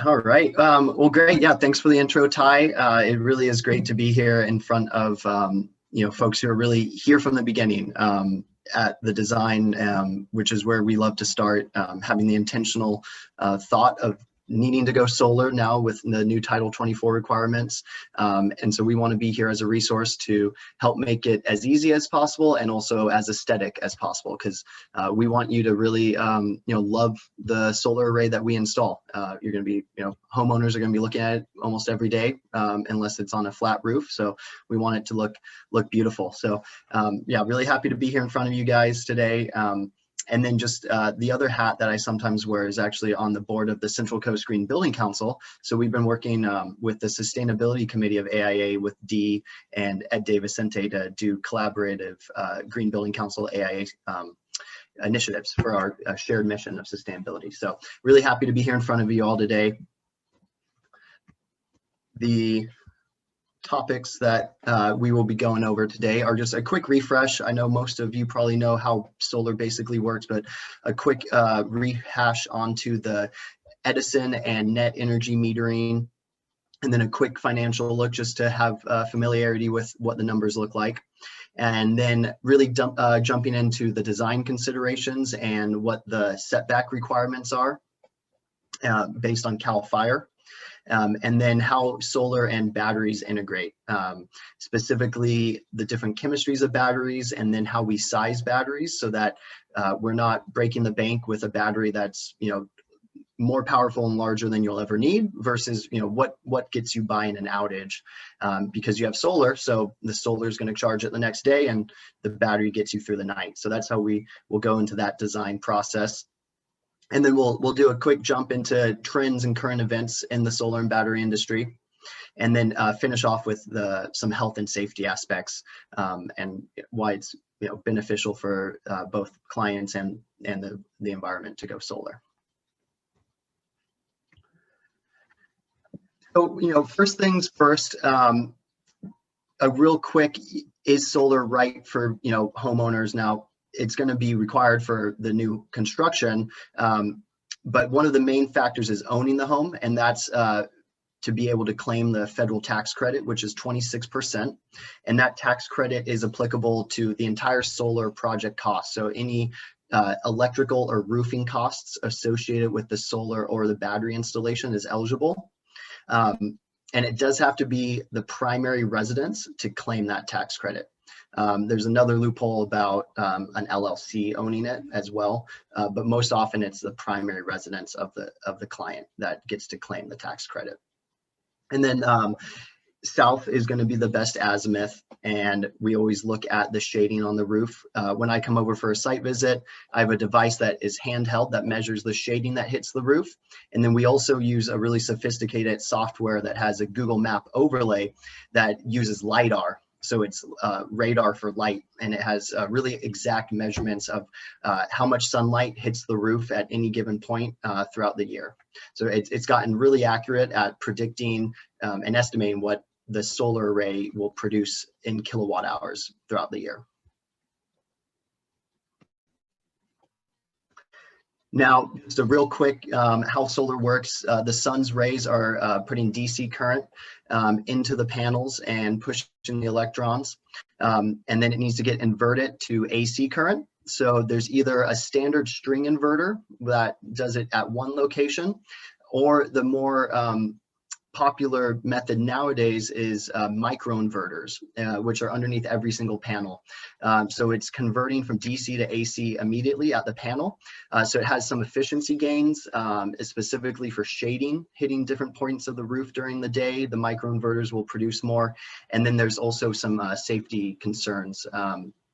All right. Well, great. Yeah, thanks for the intro, Ty. It really is great to be here in front of folks who are really here from the beginning at the design, which is where we love to start, having the intentional thought of needing to go solar now with the new Title 24 requirements. And so we want to be here as a resource to help make it as easy as possible and also as aesthetic as possible, because we want you to really love the solar array that we install. You're going to be, homeowners are going to be looking at it almost every day, unless it's on a flat roof. So we want it to look beautiful. So yeah, really happy to be here in front of you guys today. And then just the other hat that I sometimes wear is actually on the board of the Central Coast Green Building Council. So we've been working with the Sustainability Committee of AIA with Dee and Ed DeVicente to do collaborative Green Building Council AIA initiatives for our shared mission of sustainability. So really happy to be here in front of you all today. The topics that we will be going over today are just a quick refresh. I know most of you probably know how solar basically works, but a quick rehash onto the Edison and net energy metering, and then a quick financial look just to have familiarity with what the numbers look like. And then really jumping into the design considerations and what the setback requirements are based on CAL FIRE. And then how solar and batteries integrate, specifically the different chemistries of batteries, and then how we size batteries so that we're not breaking the bank with a battery that's more powerful and larger than you'll ever need versus what gets you by in an outage, because you have solar, so the solar is going to charge it the next day and the battery gets you through the night. So that's how we will go into that design process. And then we'll do a quick jump into trends and current events in the solar and battery industry, and then finish off with some health and safety aspects and why it's beneficial for both clients and the environment to go solar. So first things first, a real quick, is solar right for homeowners? Now, it's going to be required for the new construction, but one of the main factors is owning the home, and that's to be able to claim the federal tax credit, which is 26%, and that tax credit is applicable to the entire solar project cost. So any electrical or roofing costs associated with the solar or the battery installation is eligible. And it does have to be the primary residence to claim that tax credit. There's another loophole about an LLC owning it as well, but most often it's the primary residence of the client that gets to claim the tax credit. And then south is going to be the best azimuth, and we always look at the shading on the roof. When I come over for a site visit, I have a device that is handheld that measures the shading that hits the roof, and then we also use a really sophisticated software that has a Google Map overlay that uses LiDAR. So it's radar for light, and it has really exact measurements of how much sunlight hits the roof at any given point throughout the year. So it's gotten really accurate at predicting and estimating what the solar array will produce in kilowatt hours throughout the year. Now, just a real quick how solar works. The sun's rays are putting DC current into the panels and pushing the electrons, and then it needs to get inverted to AC current. So there's either a standard string inverter that does it at one location, or the more popular method nowadays is microinverters, which are underneath every single panel. So it's converting from DC to AC immediately at the panel. So it has some efficiency gains, specifically for shading, hitting different points of the roof during the day. The microinverters will produce more. And then there's also some safety concerns,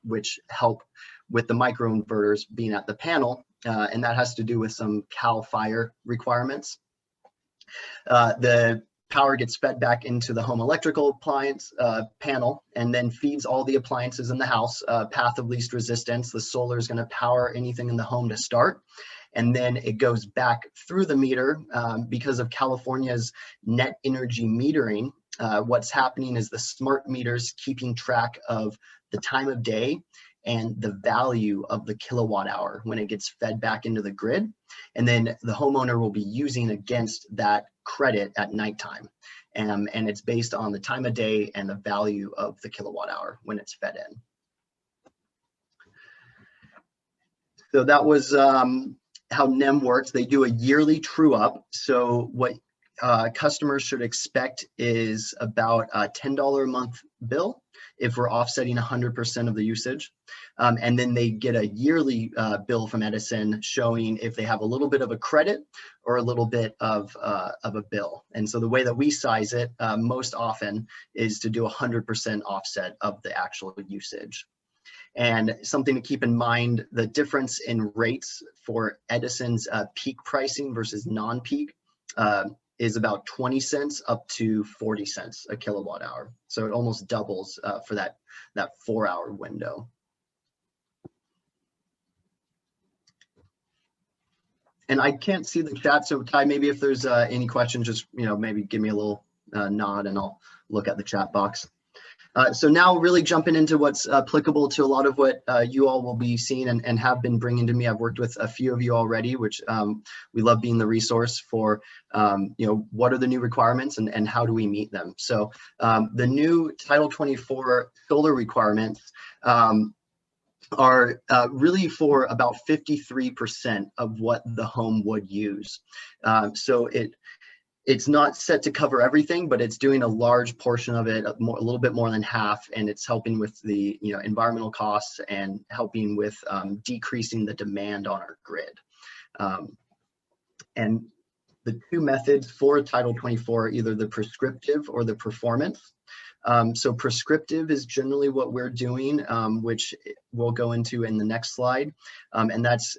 which help with the microinverters being at the panel. And that has to do with some CAL FIRE requirements. The power gets fed back into the home electrical appliance panel, and then feeds all the appliances in the house, path of least resistance. The solar is going to power anything in the home to start, and then it goes back through the meter. Because of California's net energy metering, what's happening is the smart meters keeping track of the time of day and the value of the kilowatt hour when it gets fed back into the grid. And then the homeowner will be using against that credit at nighttime. And it's based on the time of day and the value of the kilowatt hour when it's fed in. So that was how NEM works. They do a yearly true up. So what customers should expect is about a $10 a month bill if we're offsetting 100% of the usage. And then they get a yearly bill from Edison showing if they have a little bit of a credit or a little bit of a bill. And so the way that we size it most often is to do 100% offset of the actual usage. And something to keep in mind, the difference in rates for Edison's peak pricing versus non-peak is about 20 cents up to 40 cents a kilowatt hour. So it almost doubles for that 4-hour window. And I can't see the chat, so Ty, maybe if there's any questions, just maybe give me a little nod and I'll look at the chat box. So now really jumping into what's applicable to a lot of what you all will be seeing and have been bringing to me. I've worked with a few of you already, which we love being the resource for, what are the new requirements and how do we meet them? So the new Title 24 solar requirements are really for about 53% of what the home would use. So it's not set to cover everything, but it's doing a large portion of it, a little bit more than half, and it's helping with the environmental costs and helping with decreasing the demand on our grid. And the two methods for Title 24 are either the prescriptive or the performance. So prescriptive is generally what we're doing, which we'll go into in the next slide, and that's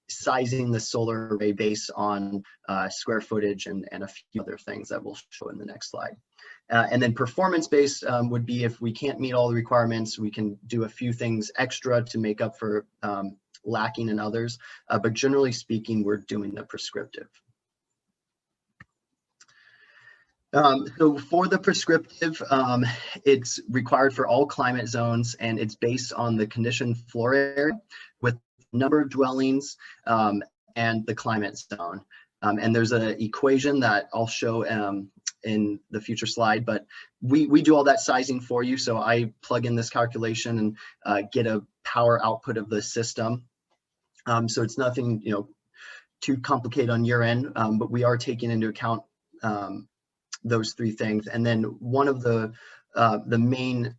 sizing the solar array based on square footage and a few other things that we'll show in the next slide. And then performance-based would be if we can't meet all the requirements, we can do a few things extra to make up for lacking in others. But generally speaking, we're doing the prescriptive. So for the prescriptive, it's required for all climate zones, and it's based on the conditioned floor area with number of dwellings and the climate zone. And there's an equation that I'll show in the future slide, but we do all that sizing for you. So I plug in this calculation and get a power output of the system. So it's nothing too complicated on your end, but we are taking into account those three things. And then one of the main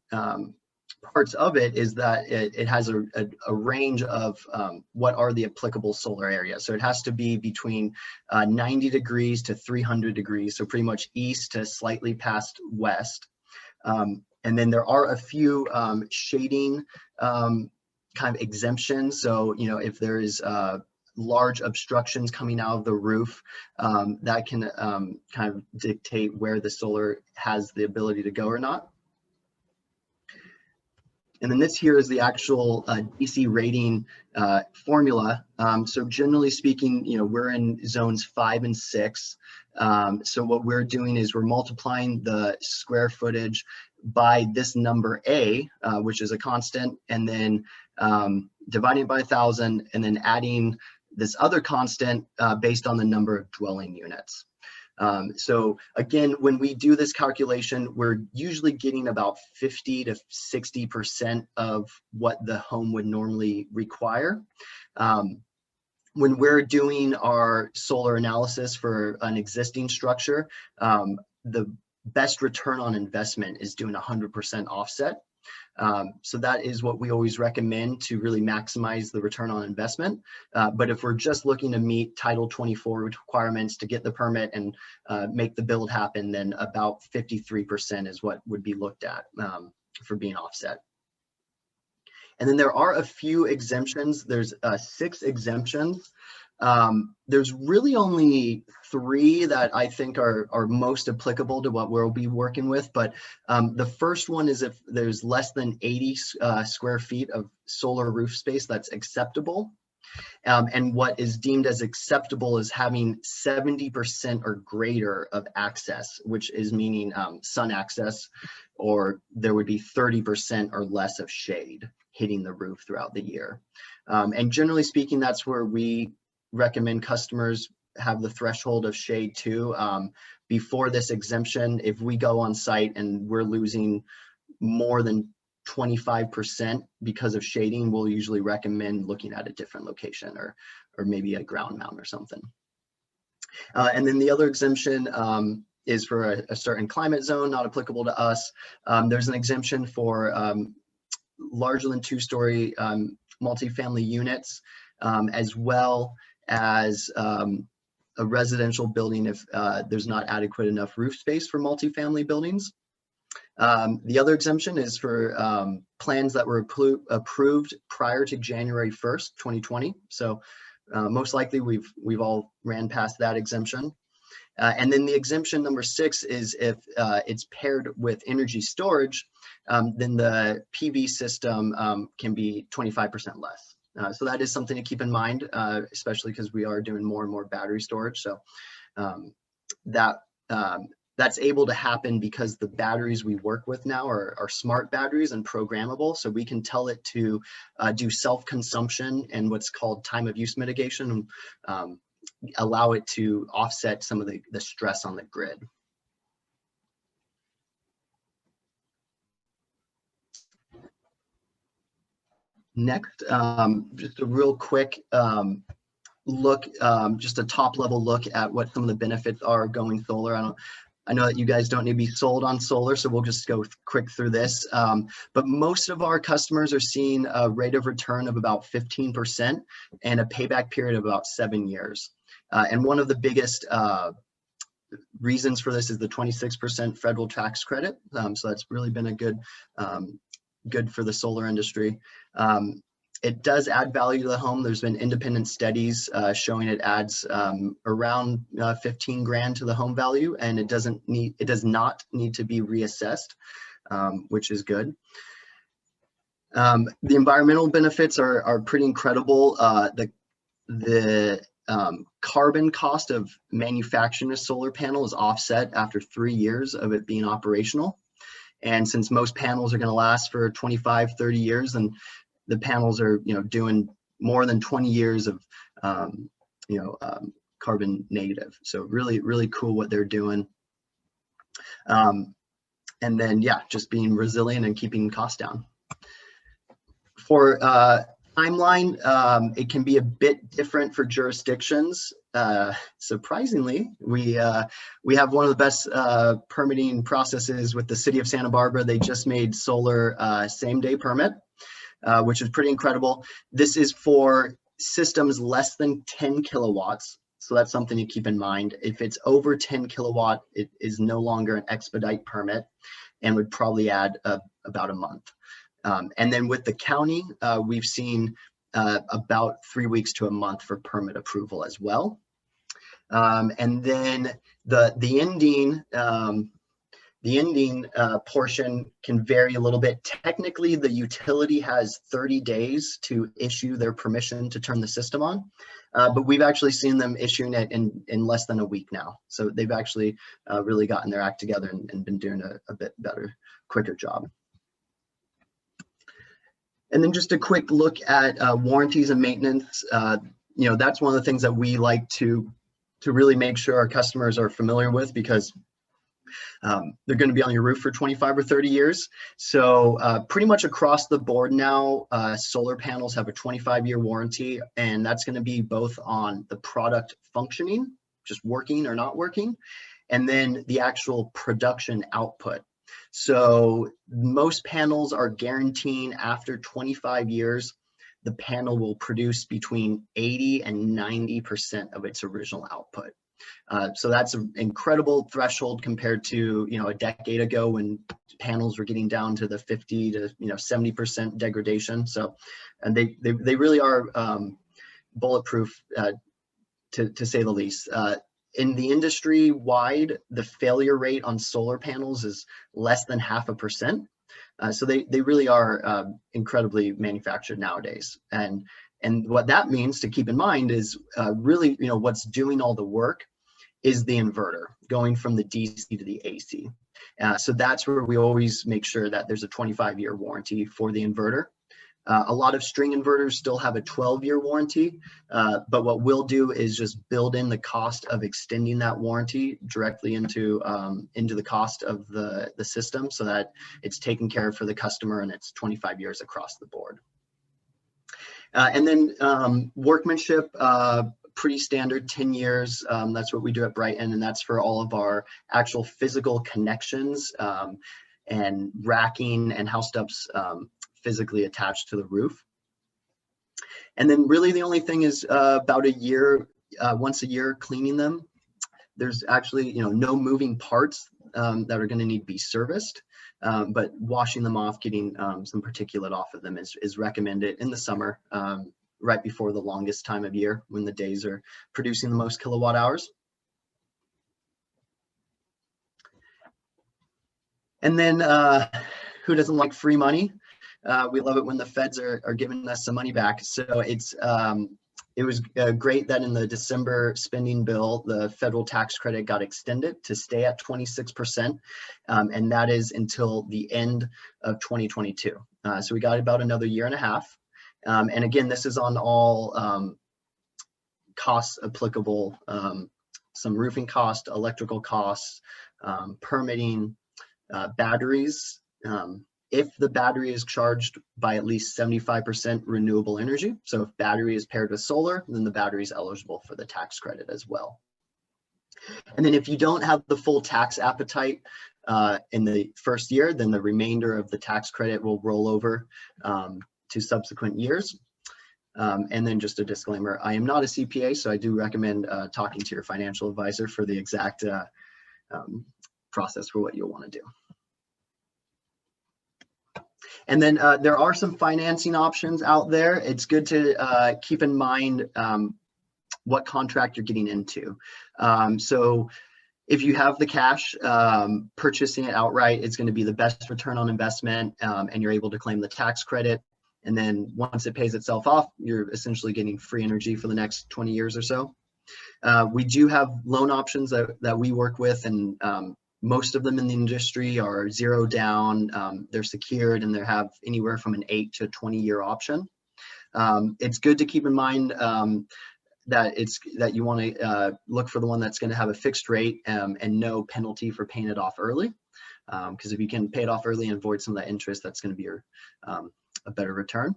parts of it is that it has a range of what are the applicable solar areas. So it has to be between 90 degrees to 300 degrees, so pretty much east to slightly past west. And then there are a few shading kind of exemptions. So, if there is large obstructions coming out of the roof, that can kind of dictate where the solar has the ability to go or not. And then this here is the actual DC rating formula. So generally speaking, we're in zones 5 and 6. So what we're doing is we're multiplying the square footage by this number A, which is a constant, and then dividing it by 1,000, and then adding this other constant based on the number of dwelling units. So again, when we do this calculation, we're usually getting about 50 to 60% of what the home would normally require. When we're doing our solar analysis for an existing structure, the best return on investment is doing 100% offset. So that is what we always recommend to really maximize the return on investment. But if we're just looking to meet Title 24 requirements to get the permit and make the build happen, then about 53% is what would be looked at for being offset. And then there are a few exemptions. There's 6 exemptions. There's really only 3 that I think are most applicable to what we'll be working with, but the first one is if there's less than 80 square feet of solar roof space that's acceptable. And what is deemed as acceptable is having 70% or greater of access, which is meaning sun access, or there would be 30% or less of shade hitting the roof throughout the year. And generally speaking, that's where we recommend customers have the threshold of shade too. Before this exemption, if we go on site and we're losing more than 25% because of shading, we'll usually recommend looking at a different location or maybe a ground mount or something. And then the other exemption is for a certain climate zone, not applicable to us. There's an exemption for larger than 2-story multifamily units, as well as a residential building if there's not adequate enough roof space for multifamily buildings. The other exemption is for plans that were approved prior to January 1st, 2020. So most likely we've all ran past that exemption. And then the exemption number 6 is if it's paired with energy storage, then the PV system can be 25% less. So that is something to keep in mind, especially because we are doing more and more battery storage. So that's able to happen because the batteries we work with now are smart batteries and programmable. So we can tell it to do self-consumption and what's called time of use mitigation, and allow it to offset some of the stress on the grid. Next, just a real quick look, just a top level look at what some of the benefits are going solar. I know that you guys don't need to be sold on solar, so we'll just go quick through this. But most of our customers are seeing a rate of return of about 15% and a payback period of about 7 years. And one of the biggest reasons for this is the 26% federal tax credit. So that's really been a good for the solar industry. It does add value to the home. There's been independent studies showing it adds around 15 grand to the home value, and it does not need to be reassessed, which is good. The environmental benefits are pretty incredible. The carbon cost of manufacturing a solar panel is offset after 3 years of it being operational. And since most panels are going to last for 25, 30 years, and the panels are, doing more than 20 years of, carbon negative. So really, really cool what they're doing. And then, yeah, just being resilient and keeping costs down. For timeline, it can be a bit different for jurisdictions. Surprisingly, we have one of the best permitting processes with the city of Santa Barbara. They just made solar same-day permit, which is pretty incredible. This is for systems less than 10 kilowatts. So that's something to keep in mind. If it's over 10 kilowatt, it is no longer an expedite permit and would probably add about a month. And then with the county, we've seen about 3 weeks to a month for permit approval as well. And then the ending portion can vary a little bit. Technically, the utility has 30 days to issue their permission to turn the system on, but we've actually seen them issuing it in less than a week now. So they've actually really gotten their act together and been doing a bit better, quicker job. And then just a quick look at warranties and maintenance. That's one of the things that we like to really make sure our customers are familiar with, because they're going to be on your roof for 25 or 30 years. So pretty much across the board now, solar panels have a 25-year warranty, and that's going to be both on the product functioning, just working or not working, and then the actual production output. So most panels are guaranteeing after 25 years, the panel will produce between 80 and 90% of its original output. So that's an incredible threshold compared to, a decade ago when panels were getting down to the 50 to 70% degradation. So, and they really are bulletproof, to say the least. In the industry wide, the failure rate on solar panels is less than 0.5%. So they really are incredibly manufactured nowadays. And what that means to keep in mind is really, what's doing all the work is the inverter going from the DC to the AC. So that's where we always make sure that there's a 25-year warranty for the inverter. A lot of string inverters still have a 12-year warranty, but what we'll do is just build in the cost of extending that warranty directly into the cost of the system, so that it's taken care of for the customer and it's 25 years across the board. And then workmanship, pretty standard, 10 years. That's what we do at Brighton, and that's for all of our actual physical connections and racking and house steps physically attached to the roof. And then really the only thing is about a year, once a year, cleaning them. There's actually no moving parts that are going to need to be serviced, but washing them off, getting some particulate off of them is recommended in the summer, right before the longest time of year when the days are producing the most kilowatt hours. And then who doesn't like free money? We love it when the feds are giving us some money back. So it was great that in the December spending bill, the federal tax credit got extended to stay at 26%, and that is until the end of 2022. So we got about another year and a half. And again, this is on all costs applicable, some roofing cost, electrical costs, permitting, batteries. If the battery is charged by at least 75% renewable energy, so if battery is paired with solar, then the battery is eligible for the tax credit as well. And then if you don't have the full tax appetite in the first year, then the remainder of the tax credit will roll over to subsequent years. And then just a disclaimer, I am not a CPA, so I do recommend talking to your financial advisor for the exact process for what you'll want to do. And then there are some financing options out there. It's good to keep in mind what contract you're getting into. So if you have the cash, purchasing it outright, it's going to be the best return on investment, and you're able to claim the tax credit. And then once it pays itself off, you're essentially getting free energy for the next 20 years or so. We do have loan options that we work with, and most of them in the industry are zero down, they're secured, and they have anywhere from an 8 to 20-year option. It's good to keep in mind that you want to look for the one that's going to have a fixed rate and no penalty for paying it off early. Because if you can pay it off early and avoid some of that interest, that's going to be a better return.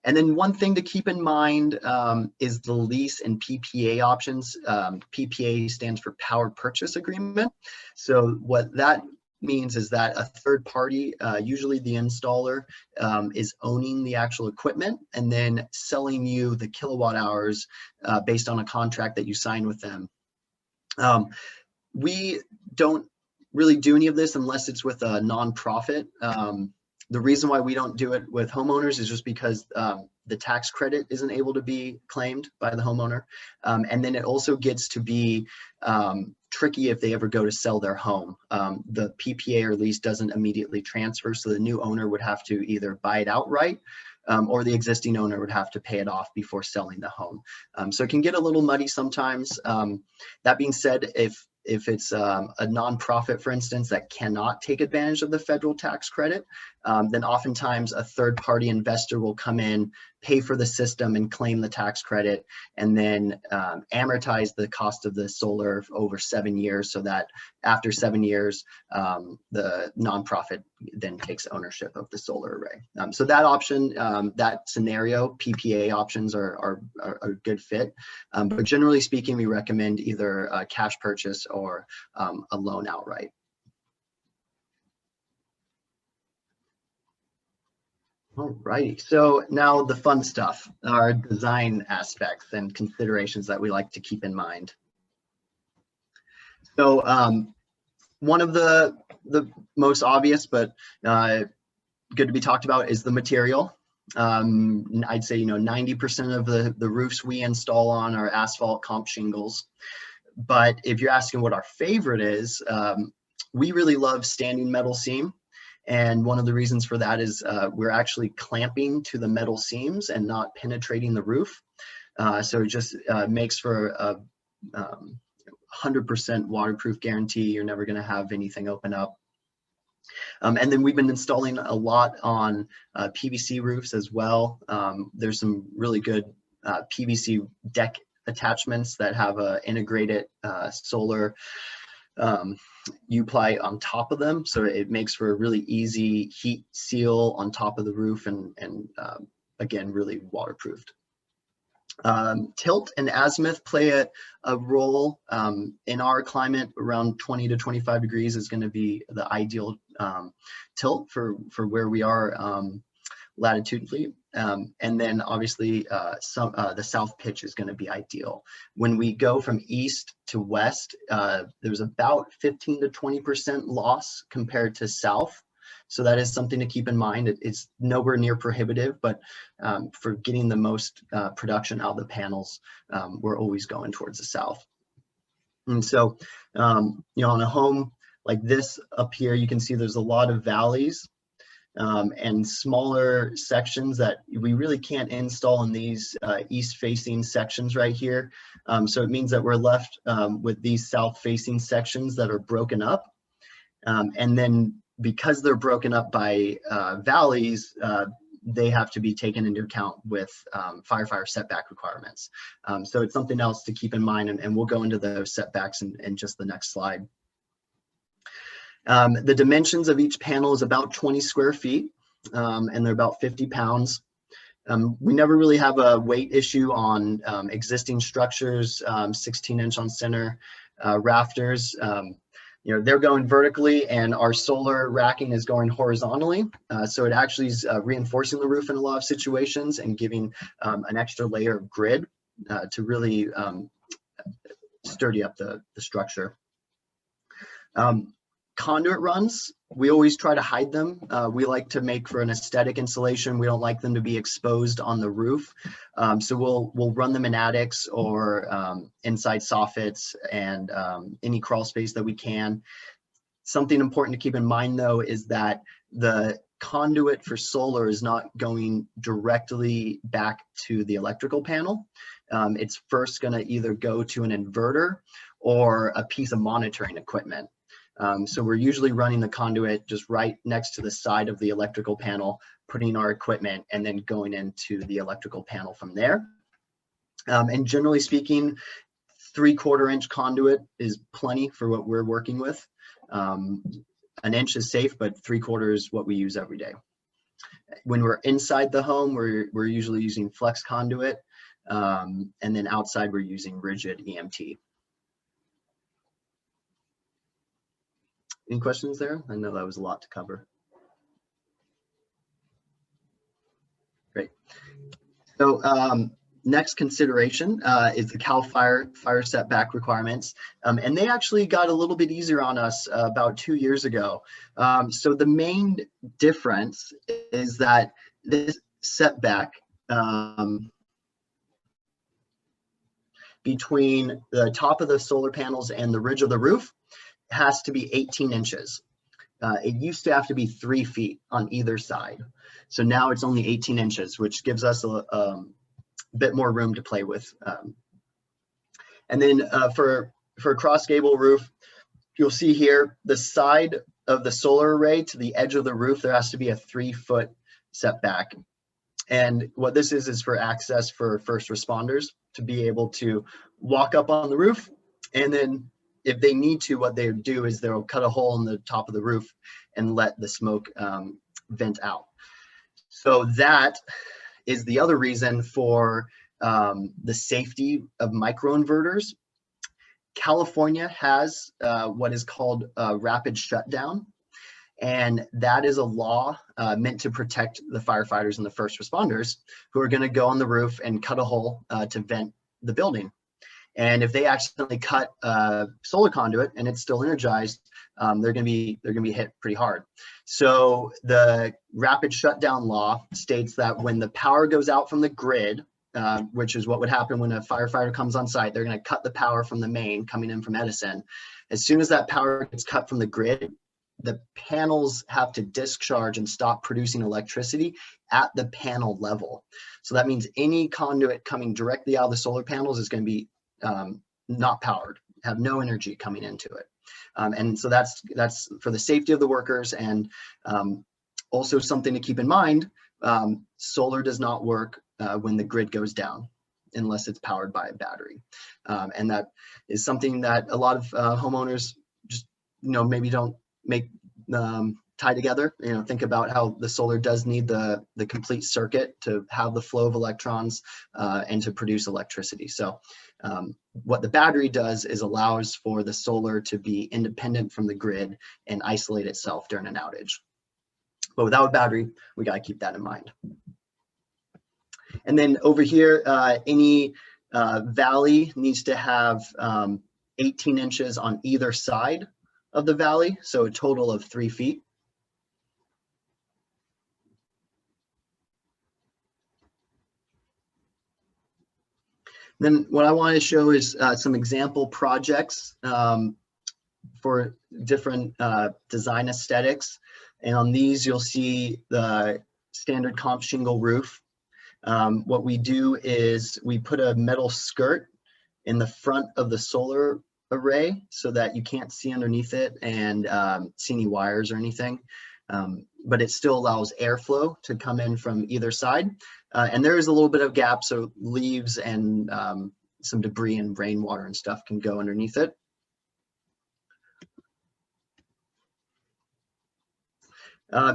And then one thing to keep in mind is the lease and PPA options. PPA stands for Power Purchase Agreement. So what that means is that a third party, usually the installer, is owning the actual equipment and then selling you the kilowatt hours based on a contract that you sign with them. We don't really do any of this unless it's with a nonprofit. The reason why we don't do it with homeowners is just because the tax credit isn't able to be claimed by the homeowner. And then it also gets to be tricky if they ever go to sell their home. The PPA or lease doesn't immediately transfer, so the new owner would have to either buy it outright or the existing owner would have to pay it off before selling the home. So it can get a little muddy sometimes. That being said, if it's a nonprofit, for instance, that cannot take advantage of the federal tax credit, then oftentimes a third-party investor will come in, pay for the system and claim the tax credit, and then amortize the cost of the solar over 7 years, so that after 7 years, the nonprofit then takes ownership of the solar array. So that option, that scenario, PPA options are a good fit. But generally speaking, we recommend either a cash purchase or a loan outright. All righty, so now the fun stuff, our design aspects and considerations that we like to keep in mind. So one of the most obvious, but good to be talked about, is the material. I'd say 90% of the roofs we install on are asphalt comp shingles. But if you're asking what our favorite is, we really love standing metal seam. And one of the reasons for that is we're actually clamping to the metal seams and not penetrating the roof. So it just makes for a 100% waterproof guarantee. You're never going to have anything open up. And then we've been installing a lot on PVC roofs as well. There's some really good PVC deck attachments that have a integrated solar U-ply on top of them. So it makes for a really easy heat seal on top of the roof and again, really waterproofed. Tilt and azimuth play a role in our climate. Around 20 to 25 degrees is going to be the ideal tilt for where we are latitudinally. And then obviously the south pitch is going to be ideal. When we go from east to west, there's about 15 to 20% loss compared to south. So that is something to keep in mind. It's nowhere near prohibitive, but for getting the most production out of the panels, we're always going towards the south. And so, you know, on a home like this up here, you can see there's a lot of valleys and smaller sections that we really can't install in these east-facing sections right here. So it means that we're left with these south-facing sections that are broken up. And then because they're broken up by valleys, they have to be taken into account with firefighter setback requirements. So it's something else to keep in mind, and we'll go into those setbacks in just the next slide. The dimensions of each panel is about 20 square feet, and they're about 50 pounds. We never really have a weight issue on existing structures, 16-inch on center rafters. You know, they're going vertically and our solar racking is going horizontally. So it actually is reinforcing the roof in a lot of situations and giving an extra layer of grid to really sturdy up the structure. Conduit runs, we always try to hide them. We like to make for an aesthetic insulation. We don't like them to be exposed on the roof. So we'll run them in attics or inside soffits and any crawl space that we can. Something important to keep in mind though is that the conduit for solar is not going directly back to the electrical panel. It's first going to either go to an inverter or a piece of monitoring equipment. So we're usually running the conduit just right next to the side of the electrical panel, putting our equipment and then going into the electrical panel from there. And generally speaking, 3/4 inch conduit is plenty for what we're working with. An inch is safe, but 3/4 is what we use every day. When we're inside the home, we're usually using flex conduit. And then outside, we're using rigid EMT. Any questions there? I know that was a lot to cover. Great. So next consideration is the CAL FIRE fire setback requirements. And they actually got a little bit easier on us about 2 years ago. So the main difference is that this setback between the top of the solar panels and the ridge of the roof has to be 18 inches. It used to have to be 3 feet on either side. So now it's only 18 inches, which gives us a bit more room to play with. And then for a cross gable roof, you'll see here, the side of the solar array to the edge of the roof, there has to be a 3-foot setback. And what this is for access for first responders to be able to walk up on the roof, and then if they need to, what they do is they'll cut a hole in the top of the roof and let the smoke vent out. So that is the other reason for the safety of microinverters. California has what is called a rapid shutdown, and that is a law meant to protect the firefighters and the first responders who are going to go on the roof and cut a hole to vent the building. And if they accidentally cut solar conduit and it's still energized, they're going to be hit pretty hard. So the rapid shutdown law states that when the power goes out from the grid, which is what would happen when a firefighter comes on site, they're going to cut the power from the main coming in from Edison. As soon as that power gets cut from the grid, the panels have to discharge and stop producing electricity at the panel level. So that means any conduit coming directly out of the solar panels is going to be not powered. have no energy coming into it. And so that's for the safety of the workers, and also something to keep in mind, solar does not work when the grid goes down unless it's powered by a battery. And that is something that a lot of homeowners just, maybe don't make tie together. Think about how the solar does need the complete circuit to have the flow of electrons and to produce electricity. So what the battery does is allows for the solar to be independent from the grid and isolate itself during an outage. But without a battery, we got to keep that in mind. And then over here, any valley needs to have 18 inches on either side of the valley, so a total of 3 feet. Then what I want to show is some example projects for different design aesthetics. And on these, you'll see the standard comp shingle roof. What we do is we put a metal skirt in the front of the solar array so that you can't see underneath it and see any wires or anything. But it still allows airflow to come in from either side. And there is a little bit of gap, so leaves and some debris and rainwater and stuff can go underneath it.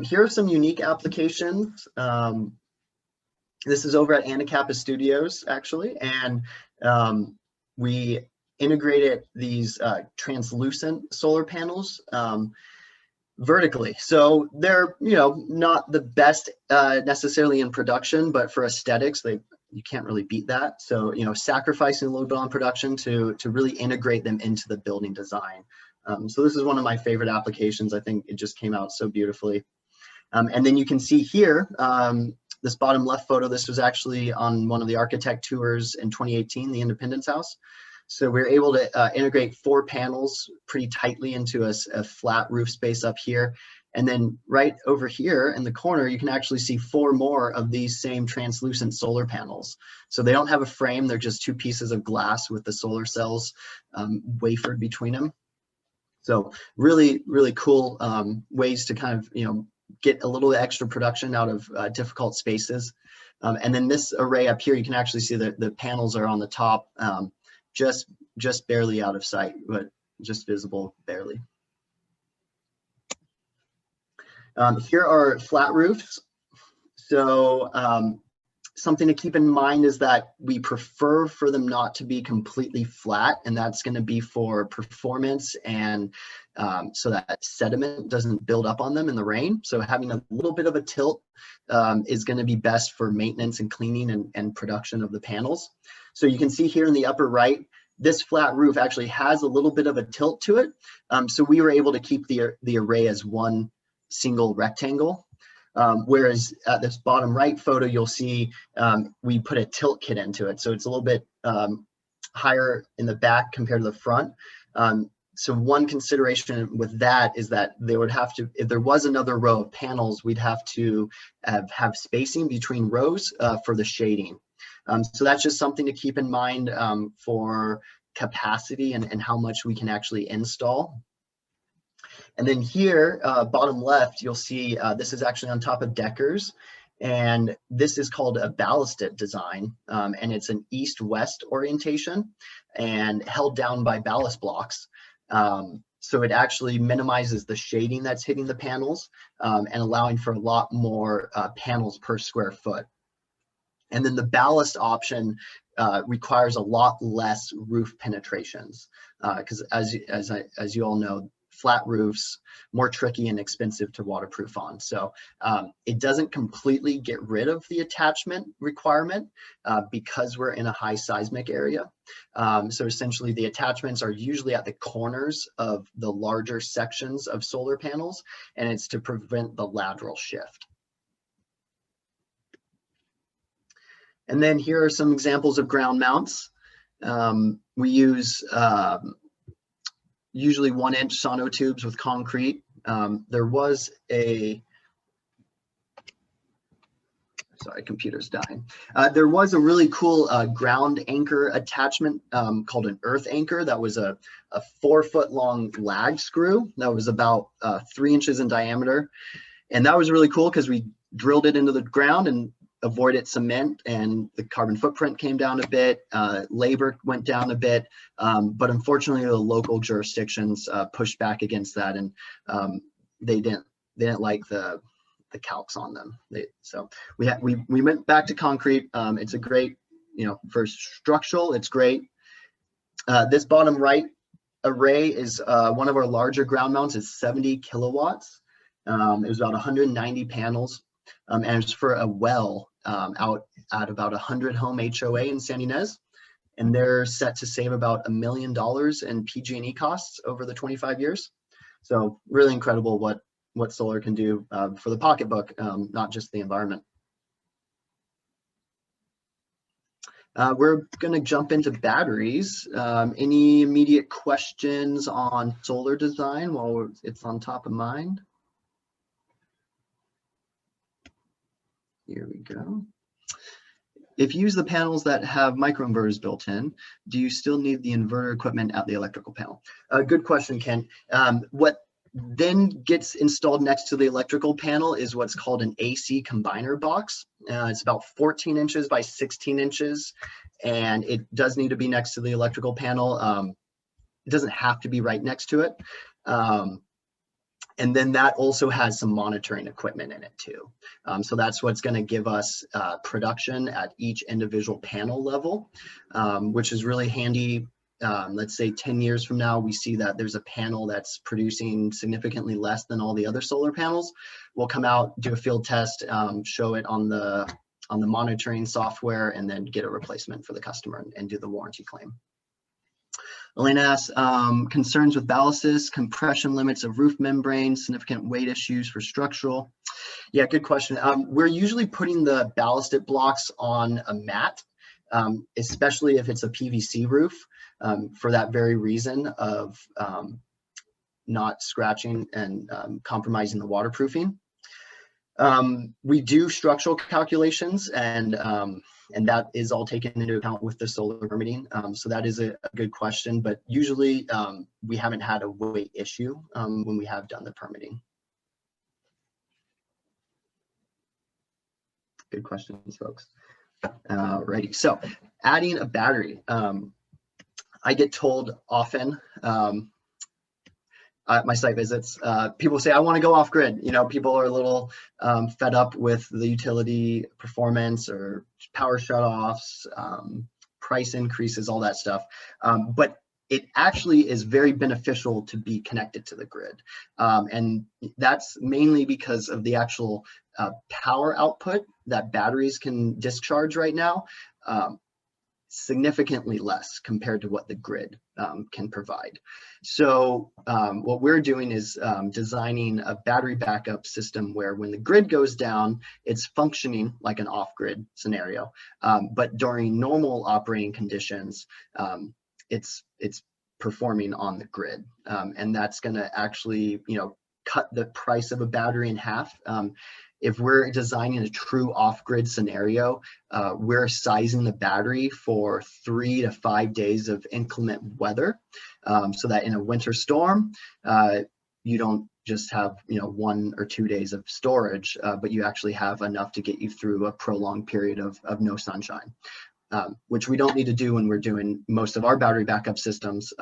Here are some unique applications. This is over at Anacapa Studios, actually, and we integrated these translucent solar panels vertically. So they're, not the best necessarily in production, but for aesthetics, you can't really beat that. So, sacrificing a little bit on production to really integrate them into the building design. So this is one of my favorite applications. I think it just came out so beautifully. And then you can see here, this bottom left photo, this was actually on one of the architect tours in 2018, the Independence House. So we were able to integrate 4 panels pretty tightly into a flat roof space up here. And then right over here in the corner, you can actually see 4 more of these same translucent solar panels. So they don't have a frame, they're just 2 pieces of glass with the solar cells wafered between them. So really, really cool ways to kind of, get a little extra production out of difficult spaces. And then this array up here, you can actually see that the panels are on the top, just barely out of sight, but just visible barely. Here are flat roofs. So something to keep in mind is that we prefer for them not to be completely flat, and that's going to be for performance and so that sediment doesn't build up on them in the rain. So having a little bit of a tilt is going to be best for maintenance and cleaning and production of the panels. So you can see here in the upper right, this flat roof actually has a little bit of a tilt to it. So we were able to keep the array as one single rectangle. Whereas at this bottom right photo, you'll see we put a tilt kit into it. So it's a little bit higher in the back compared to the front. So one consideration with that is that they would have to, if there was another row of panels, we'd have to have spacing between rows for the shading. So that's just something to keep in mind for capacity and how much we can actually install. And then here, bottom left, you'll see this is actually on top of Deckers. And this is called a ballasted design. And it's an east-west orientation and held down by ballast blocks. So it actually minimizes the shading that's hitting the panels and allowing for a lot more panels per square foot. And then the ballast option requires a lot less roof penetrations because as you all know, flat roofs, more tricky and expensive to waterproof on. So it doesn't completely get rid of the attachment requirement because we're in a high seismic area. So essentially the attachments are usually at the corners of the larger sections of solar panels, and it's to prevent the lateral shift. And then here are some examples of ground mounts. We use usually 1-inch sonotubes with concrete. There was a Sorry, computer's dying. There was a really cool ground anchor attachment called an earth anchor. That was a 4-foot long lag screw that was about 3 inches in diameter. And that was really cool because we drilled it into the ground and avoided cement, and the carbon footprint came down a bit, labor went down a bit, but unfortunately the local jurisdictions pushed back against that, and they didn't like the calcs on them. So we went back to concrete. It's a great, for structural, it's great. This bottom right array is one of our larger ground mounts. It's 70 kilowatts. It was about 190 panels, and it's for a well out at about 100 home HOA in San Ynez, and they're set to save about $1 million in PG&E costs over the 25 years. So really incredible what solar can do for the pocketbook, not just the environment. We're going to jump into batteries. Any immediate questions on solar design while it's on top of mind? Here we go. If you use the panels that have microinverters built in, do you still need the inverter equipment at the electrical panel? Good question, Ken. What then gets installed next to the electrical panel is what's called an AC combiner box. It's about 14 inches by 16 inches, and it does need to be next to the electrical panel. It doesn't have to be right next to it. And then that also has some monitoring equipment in it too. So that's what's going to give us production at each individual panel level, which is really handy. Let's say 10 years from now, we see that there's a panel that's producing significantly less than all the other solar panels. We'll come out, do a field test, show it on the monitoring software, and then get a replacement for the customer and do the warranty claim. Elena asks, concerns with ballasts, compression limits of roof membranes, significant weight issues for structural. Yeah, good question. We're usually putting the ballasted blocks on a mat, especially if it's a PVC roof, for that very reason of not scratching and compromising the waterproofing. We do structural calculations, and that is all taken into account with the solar permitting. So that is a good question, but usually we haven't had a weight issue when we have done the permitting. Good questions, folks. Alrighty, so adding a battery. I get told often at my site visits, people say, I want to go off grid. People are a little fed up with the utility performance or power shutoffs, price increases, all that stuff. But it actually is very beneficial to be connected to the grid. And that's mainly because of the actual power output that batteries can discharge right now. Significantly less compared to what the grid can provide. So what we're doing is designing a battery backup system where when the grid goes down, it's functioning like an off-grid scenario. But during normal operating conditions, it's performing on the grid. And that's going to actually, cut the price of a battery in half. If we're designing a true off-grid scenario, we're sizing the battery for 3 to 5 days of inclement weather, so that in a winter storm, you don't just have 1 or 2 days of storage, but you actually have enough to get you through a prolonged period of no sunshine, which we don't need to do when we're doing most of our battery backup systems.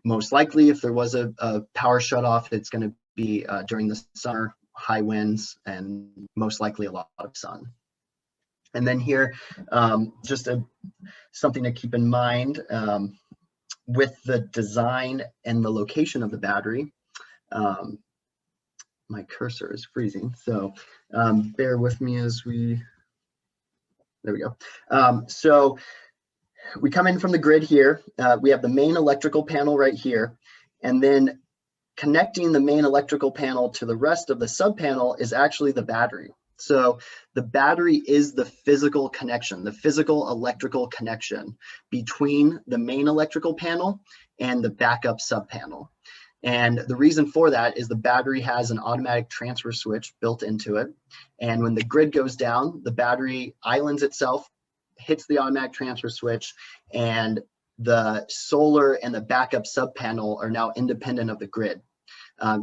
Most likely, if there was a power shutoff, it's going to be during the summer, high winds, and most likely a lot of sun. And then here, just something to keep in mind with the design and the location of the battery. My cursor is freezing, so bear with me as there we go. So we come in from the grid here. We have the main electrical panel right here, and then connecting the main electrical panel to the rest of the sub panel is actually the battery. So the battery is the physical connection, the physical electrical connection between the main electrical panel and the backup sub panel. And the reason for that is the battery has an automatic transfer switch built into it. And when the grid goes down, the battery islands itself, hits the automatic transfer switch, and the solar and the backup sub panel are now independent of the grid.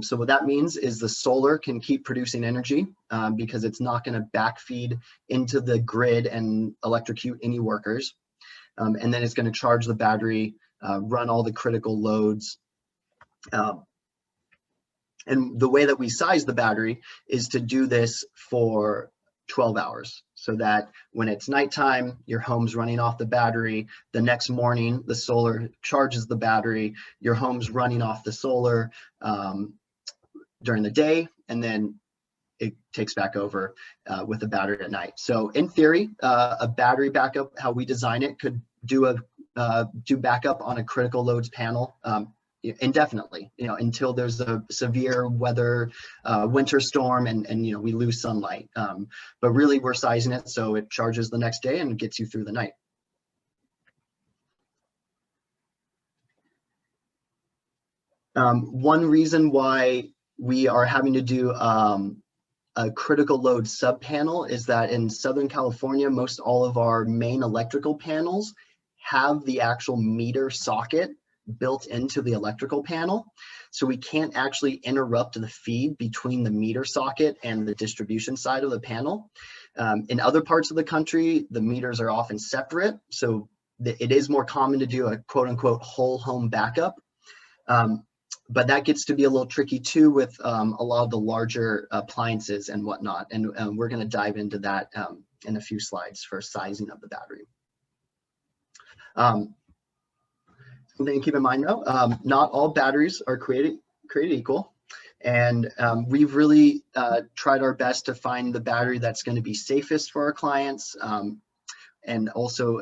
So what that means is the solar can keep producing energy because it's not going to backfeed into the grid and electrocute any workers. And then it's going to charge the battery, run all the critical loads. And the way that we size the battery is to do this for 12 hours, so that when it's nighttime, your home's running off the battery. The next morning, the solar charges the battery. Your home's running off the solar during the day, and then it takes back over with the battery at night. So in theory, a battery backup, how we design it, could do backup on a critical loads panel indefinitely, until there's a severe weather winter storm and we lose sunlight. But really, we're sizing it so it charges the next day and gets you through the night. One reason why we are having to do a critical load sub panel is that in Southern California, most all of our main electrical panels have the actual meter socket built into the electrical panel. So we can't actually interrupt the feed between the meter socket and the distribution side of the panel. In other parts of the country, the meters are often separate. So it is more common to do a quote unquote whole home backup. But that gets to be a little tricky too with a lot of the larger appliances and whatnot. And we're gonna dive into that in a few slides for sizing of the battery. Something to keep in mind though, not all batteries are created equal. And we've really tried our best to find the battery that's going to be safest for our clients, and also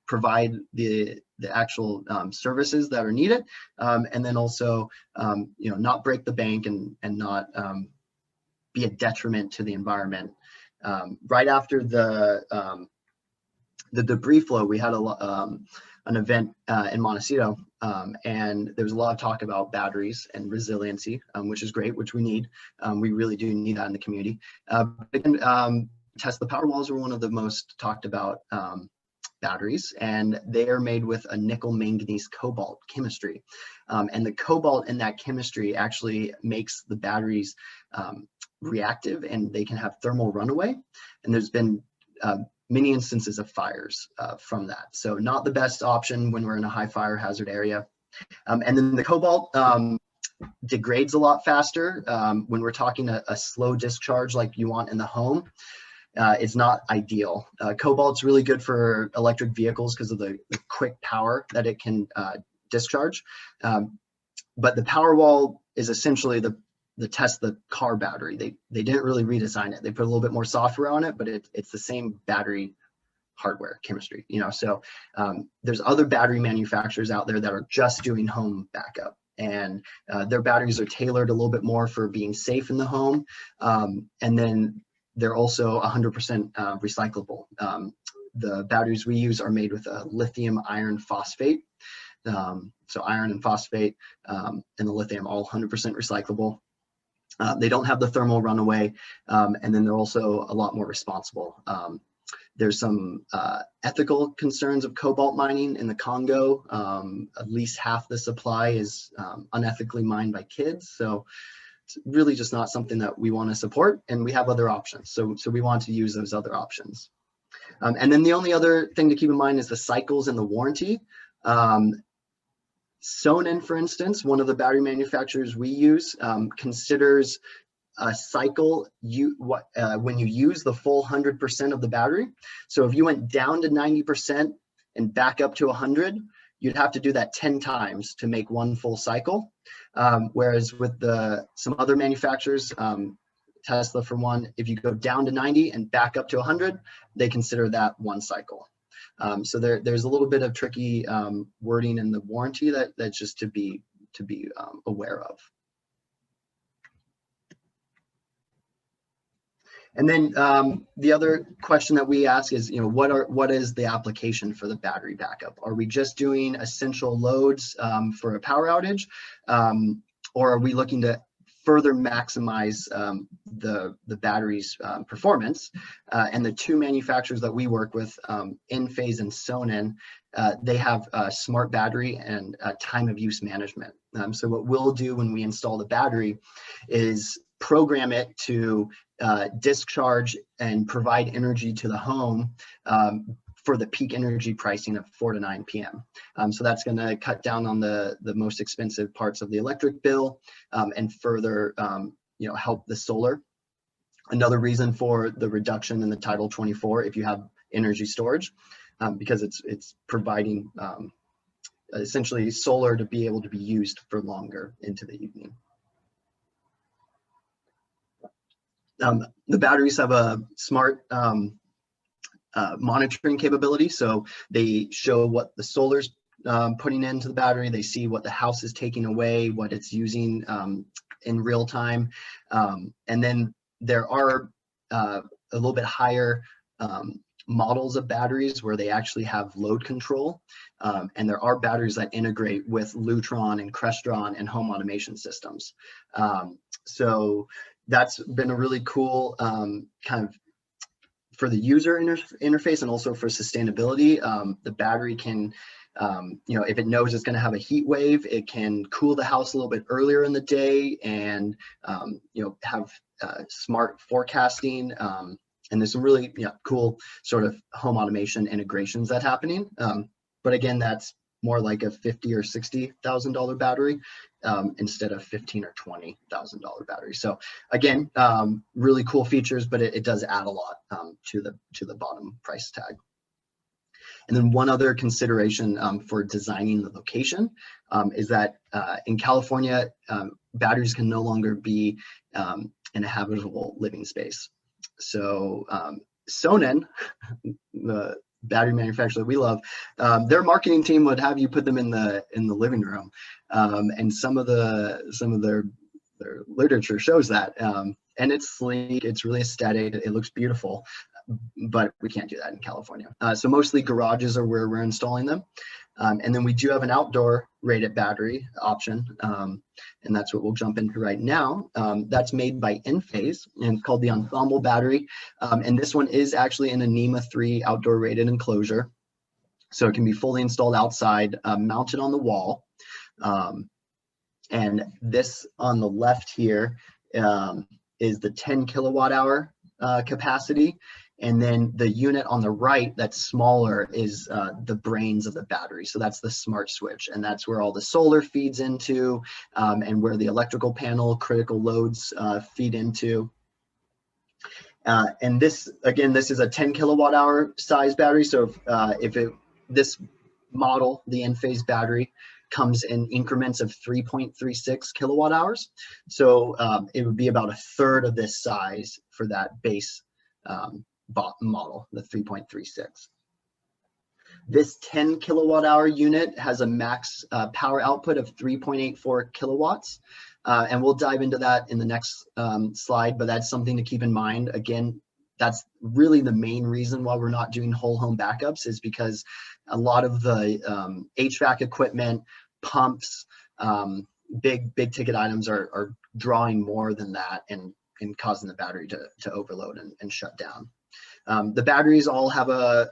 provide the actual services that are needed, and then also not break the bank and not be a detriment to the environment. Right after the debris flow, we had an event in Montecito, and there was a lot of talk about batteries and resiliency, which is great, which we need. We really do need that in the community. Tesla Powerwalls are one of the most talked about batteries, and they are made with a nickel manganese cobalt chemistry. And the cobalt in that chemistry actually makes the batteries reactive, and they can have thermal runaway. And there's been many instances of fires from that. So not the best option when we're in a high fire hazard area. And then the cobalt degrades a lot faster. When we're talking a slow discharge like you want in the home, it's not ideal. Cobalt's really good for electric vehicles because of the quick power that it can discharge. But the Powerwall is essentially the Tesla car battery. They didn't really redesign it. They put a little bit more software on it, but it's the same battery hardware chemistry, So there's other battery manufacturers out there that are just doing home backup, and their batteries are tailored a little bit more for being safe in the home. And then they're also 100% recyclable. The batteries we use are made with a lithium iron phosphate. So iron and phosphate and the lithium, all 100% recyclable. They don't have the thermal runaway, and then they're also a lot more responsible. There's some ethical concerns of cobalt mining in the Congo. At least half the supply is unethically mined by kids. So it's really just not something that we want to support, and we have other options. So we want to use those other options. And then the only other thing to keep in mind is the cycles and the warranty. Sonnen, for instance, one of the battery manufacturers we use, considers a cycle when you use the full 100% of the battery. So if you went down to 90% and back up to 100, you'd have to do that 10 times to make one full cycle. Whereas with some other manufacturers, Tesla for one, if you go down to 90 and back up to 100, they consider that one cycle. So there's a little bit of tricky wording in the warranty that's just to be aware of. And then the other question that we ask is, what is the application for the battery backup? Are we just doing essential loads for a power outage? or are we looking to further maximize the battery's performance? And the two manufacturers that we work with, Enphase and Sonnen, they have smart battery and time of use management. So what we'll do when we install the battery is program it to discharge and provide energy to the home for the peak energy pricing of 4 to 9 p.m. So that's going to cut down on the most expensive parts of the electric bill and further help the solar. Another reason for the reduction in the Title 24 if you have energy storage, because it's providing essentially solar to be able to be used for longer into the evening. The batteries have a smart monitoring capability, so they show what the solar's putting into the battery. They see what the house is taking away, what it's using in real time, and then there are a little bit higher models of batteries where they actually have load control, and there are batteries that integrate with Lutron and Crestron and home automation systems. So that's been a really cool kind of for the user interface and also for sustainability. The battery can, if it knows it's going to have a heat wave, it can cool the house a little bit earlier in the day and, have smart forecasting. And there's some really cool sort of home automation integrations that happening. But again, that's more like a $50,000 or $60,000 battery instead of $15,000 or $20,000 battery. So again, really cool features, but it does add a lot to the bottom price tag. And then one other consideration for designing the location is that in California, batteries can no longer be in a habitable living space. So Sonnen, the battery manufacturer that we love, their marketing team would have you put them in the living room, and some of their literature shows that, and it's sleek, it's really aesthetic, it looks beautiful, but we can't do that in California. So mostly garages are where we're installing them, and then we do have an outdoor rated battery option, and that's what we'll jump into right now. That's made by Enphase, and it's called the Ensemble battery, and this one is actually in a NEMA 3 outdoor rated enclosure, so it can be fully installed outside, mounted on the wall. And this on the left here is the 10 kilowatt hour capacity. And then the unit on the right that's smaller is the brains of the battery. So that's the smart switch, and that's where all the solar feeds into, and where the electrical panel critical loads feed into. And this, again, this is a 10 kilowatt hour size battery. So this model, the Enphase battery, comes in increments of 3.36 kilowatt hours. So it would be about a third of this size for that base model, the 3.36. This 10 kilowatt hour unit has a max power output of 3.84 kilowatts. And we'll dive into that in the next slide, but that's something to keep in mind. Again, that's really the main reason why we're not doing whole home backups, is because a lot of the HVAC equipment, pumps, big ticket items are drawing more than that and causing the battery to overload and shut down. The batteries all have a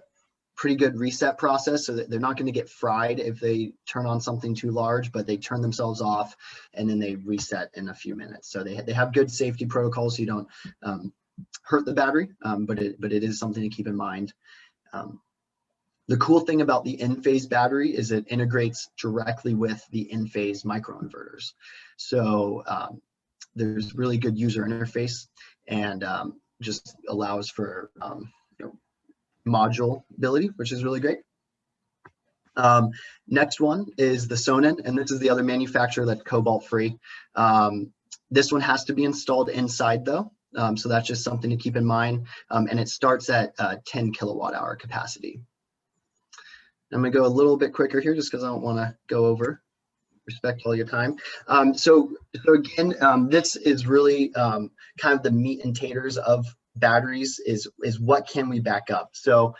pretty good reset process, so that they're not going to get fried if they turn on something too large, but they turn themselves off and then they reset in a few minutes. So they have good safety protocols so you don't hurt the battery, but it is something to keep in mind. The cool thing about the Enphase battery is it integrates directly with the Enphase microinverters. So there's really good user interface, and just allows for module ability, which is really great. Next one is the Sonnen, and this is the other manufacturer that's cobalt free. This one has to be installed inside though, so that's just something to keep in mind, and it starts at 10 kilowatt hour capacity. I'm gonna go a little bit quicker here just because I don't want to go over. Respect all your time. So again, this is really kind of the meat and taters of batteries, is what can we back up. So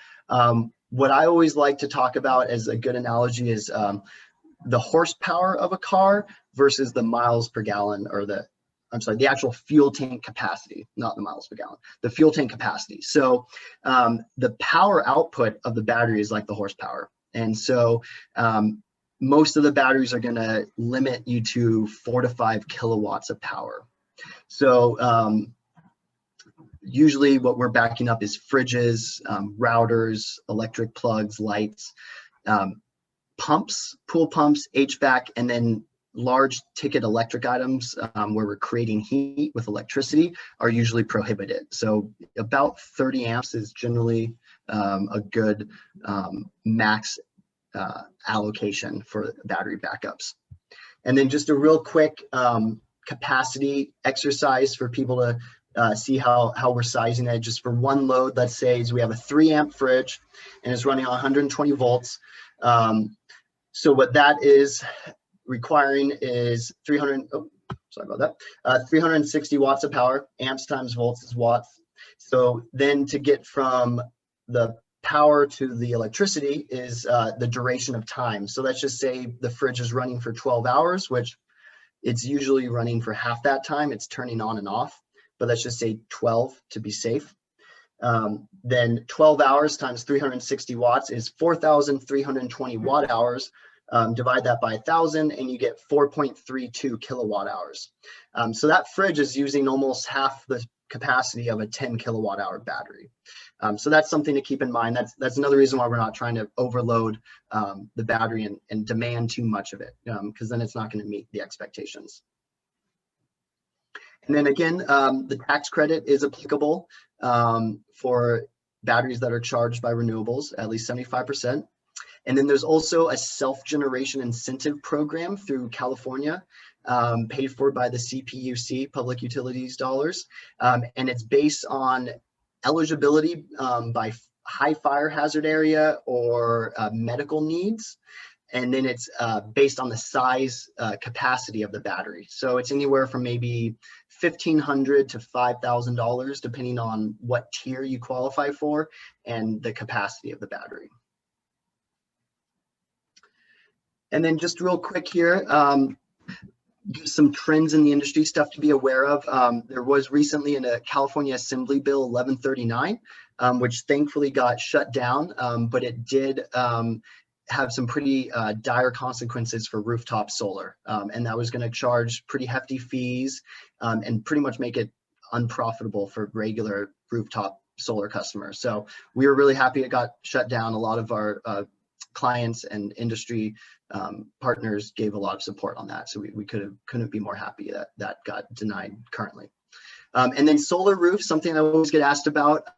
what I always like to talk about as a good analogy is the horsepower of a car versus the miles per gallon, or the actual fuel tank capacity, not the miles per gallon, the fuel tank capacity. So the power output of the battery is like the horsepower. And so most of the batteries are going to limit you to 4 to 5 kilowatts of power. So usually what we're backing up is fridges, routers, electric plugs, lights, pumps, pool pumps, HVAC, and then large ticket electric items where we're creating heat with electricity are usually prohibited. So about 30 amps is generally a good max allocation for battery backups. And then just a real quick capacity exercise for people to see how we're sizing it. Just for one load, let's say we have a 3 amp fridge and it's running on 120 volts. So what that is requiring is 360 watts of power. Amps times volts is watts. So then to get from the power to the electricity is the duration of time. So let's just say the fridge is running for 12 hours, which it's usually running for half that time. It's turning on and off, but let's just say 12 to be safe. Then 12 hours times 360 watts is 4,320 watt hours. Divide that by 1,000 and you get 4.32 kilowatt hours. So that fridge is using almost half the capacity of a 10 kilowatt hour battery. So that's something to keep in mind. That's another reason why we're not trying to overload the battery and demand too much of it, because then it's not going to meet the expectations. And then again, the tax credit is applicable for batteries that are charged by renewables, at least 75%. And then there's also a self-generation incentive program through California, paid for by the CPUC, Public Utilities dollars. And it's based on eligibility by high fire hazard area or medical needs. And then it's based on the size capacity of the battery. So it's anywhere from maybe $1,500 to $5,000, depending on what tier you qualify for and the capacity of the battery. And then just real quick here, some trends in the industry, stuff to be aware of. There was recently in a California Assembly Bill 1139, which thankfully got shut down, but it did have some pretty dire consequences for rooftop solar. And that was going to charge pretty hefty fees and pretty much make it unprofitable for regular rooftop solar customers. So we were really happy it got shut down. A lot of our clients and industry partners gave a lot of support on that. So we couldn't be more happy that that got denied currently. And then solar roofs, something I always get asked about.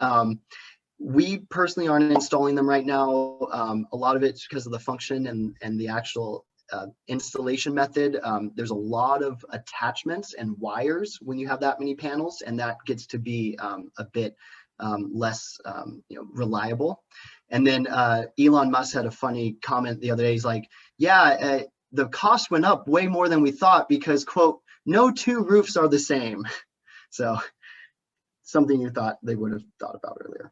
We personally aren't installing them right now. A lot of it's because of the function and the actual installation method. There's a lot of attachments and wires when you have that many panels, and that gets to be a bit less reliable. And then Elon Musk had a funny comment the other day. He's like, yeah, the cost went up way more than we thought because, quote, no two roofs are the same. So something you thought they would have thought about earlier.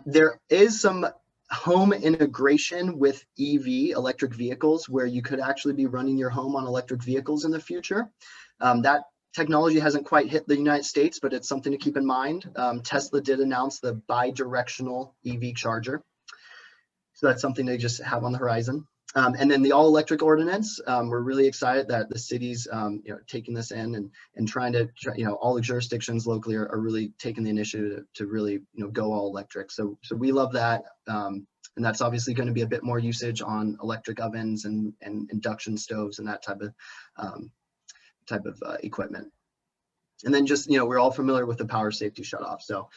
There is some home integration with EV, electric vehicles, where you could actually be running your home on electric vehicles in the future. That technology hasn't quite hit the United States, but it's something to keep in mind. Tesla did announce the bi-directional EV charger. So that's something they just have on the horizon. And then the all-electric ordinance, we're really excited that the city's taking this in and trying to, all the jurisdictions locally are really taking the initiative to really go all electric. So we love that. And that's obviously going to be a bit more usage on electric ovens and induction stoves and that type of equipment. And then just, we're all familiar with the power safety shutoff. So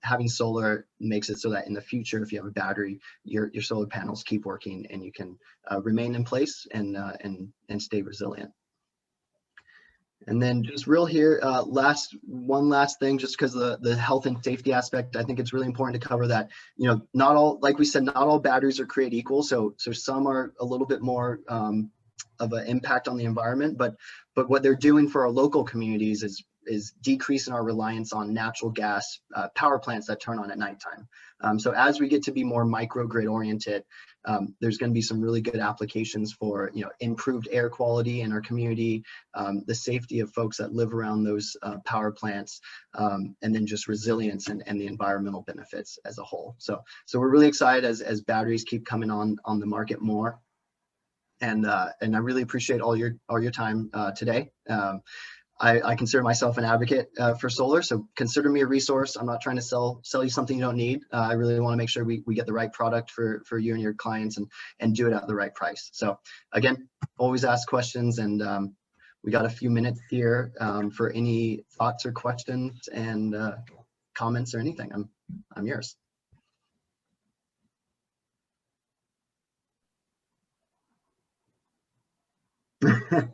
having solar makes it so that in the future, if you have a battery, your solar panels keep working and you can remain in place and stay resilient. And then just real here, one last thing, just because of the health and safety aspect, I think it's really important to cover that, not all, like we said, not all batteries are created equal. So some are a little bit more of an impact on the environment, but what they're doing for our local communities is is decreasing our reliance on natural gas power plants that turn on at nighttime. So as we get to be more microgrid oriented, there's going to be some really good applications for, you know, improved air quality in our community, the safety of folks that live around those power plants, and then just resilience and the environmental benefits as a whole. So we're really excited as batteries keep coming on the market more. And I really appreciate all your time today. I consider myself an advocate for solar, so consider me a resource. I'm not trying to sell you something you don't need. I really want to make sure we get the right product for you and your clients, and do it at the right price. So again, always ask questions, and we got a few minutes here for any thoughts or questions and comments or anything. I'm yours.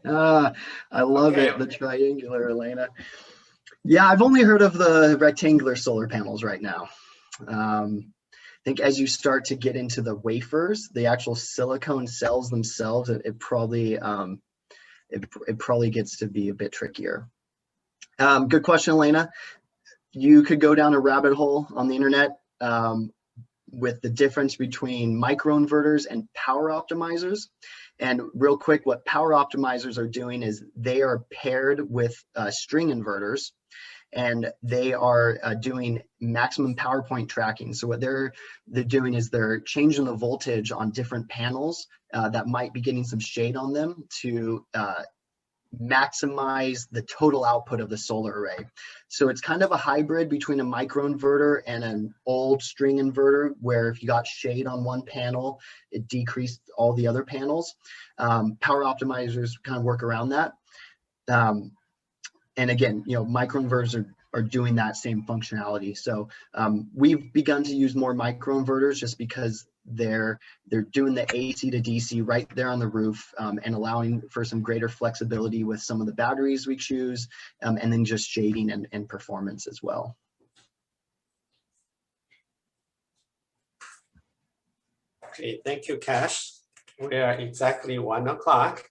I love it, the triangular, Elena. Yeah, I've only heard of the rectangular solar panels right now. I think as you start to get into the wafers, the actual silicone cells themselves, it probably gets to be a bit trickier. Good question, Elena. You could go down a rabbit hole on the internet with the difference between microinverters and power optimizers. And real quick, what power optimizers are doing is they are paired with string inverters, and they are doing maximum power point tracking. So what they're doing is they're changing the voltage on different panels that might be getting some shade on them to maximize the total output of the solar array. So it's kind of a hybrid between a microinverter and an old string inverter, where if you got shade on one panel, it decreased all the other panels. Power optimizers kind of work around that. And again, you know, microinverters are doing that same functionality. So we've begun to use more microinverters just because they're doing the AC to DC right there on the roof, and allowing for some greater flexibility with some of the batteries we choose, and then just shading and performance as well. Okay, thank you, Cash. We are exactly 1 o'clock.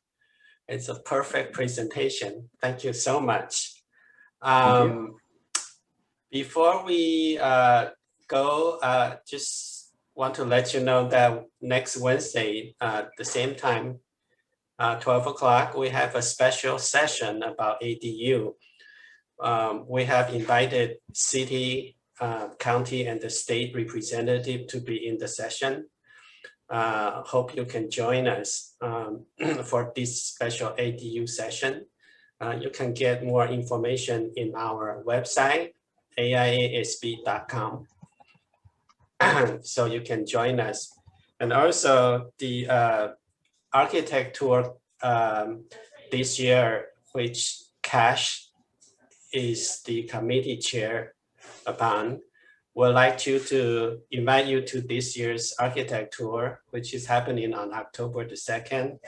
It's a perfect presentation. Thank you so much. Before we go, just want to let you know that next Wednesday, the same time, 12 o'clock, we have a special session about ADU. We have invited city, county, and the state representative to be in the session. Hope you can join us for this special ADU session. You can get more information in our website, aiasb.com. So you can join us. And also the architect tour this year, which Cash is the committee chair upon, would like to invite you to this year's architect tour, which is happening on October the 2nd.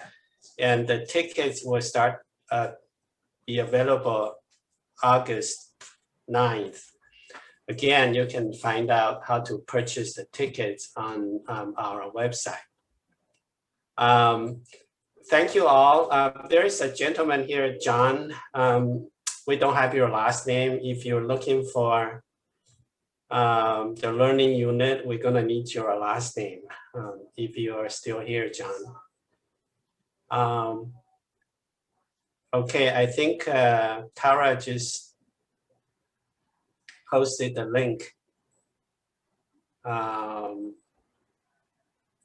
And the tickets will start be available August 9th. Again, you can find out how to purchase the tickets on our website. Thank you all. There is a gentleman here, John. We don't have your last name. If you're looking for the learning unit, we're gonna need your last name if you are still here, John. Okay, I think Tara just posted the link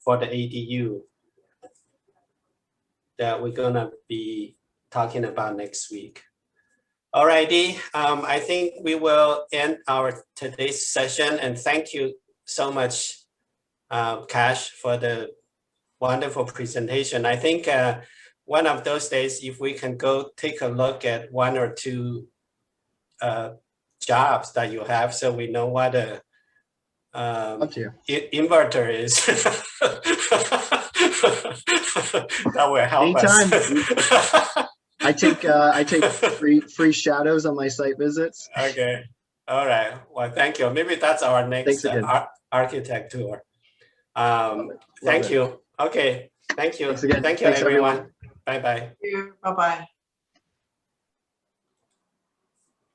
for the ADU that we're gonna be talking about next week. Alrighty, I think we will end our today's session, and thank you so much, Cash, for the wonderful presentation. I think one of those days, if we can go take a look at 1 or 2 jobs that you have, so we know what a inverter is. That will help Anytime. us. I take free shadows on my site visits. Okay, all right. Well, thank you. Maybe that's our next architect tour. Thank you. Okay, thank you. Thanks again. Thank you, Thanks, everyone. Bye bye. Thank you. Bye bye.